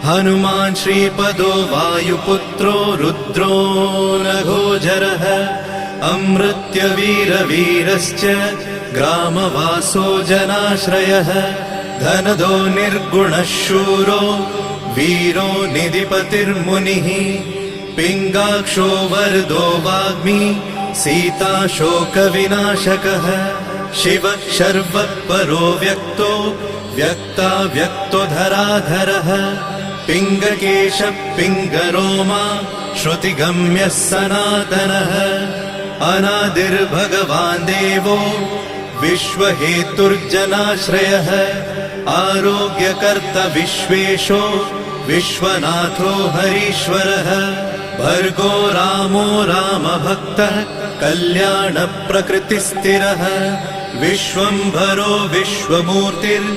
हनुमान् श्रीपदो वायुपुत्रो रुद्रो नघोजरः अमृत्यवीरवीरश्च ग्रामवासो जनाश्रयः धनदो निर्गुणः शूरो वीरो निधिपतिर्मुनिः पिङ्गाक्षो वरदो वाग्मी सीता शोकविनाशकः शिवः शर्वः परो व्यक्तो व्यक्तो धराधरः पिङ्गकेशः पिङ्गरोमा श्रुतिगम्यः सनातनः अनादिर्भगवान् देवो विश्वहेतुर्जनाश्रयः आरोग्यकर्ता विश्वेशो विश्वनाथो हरीश्वरः भर्गो रामो रामभक्तः कल्याणप्रकृतिस्थिरः विश्वम्भरो विश्वमूर्तिर्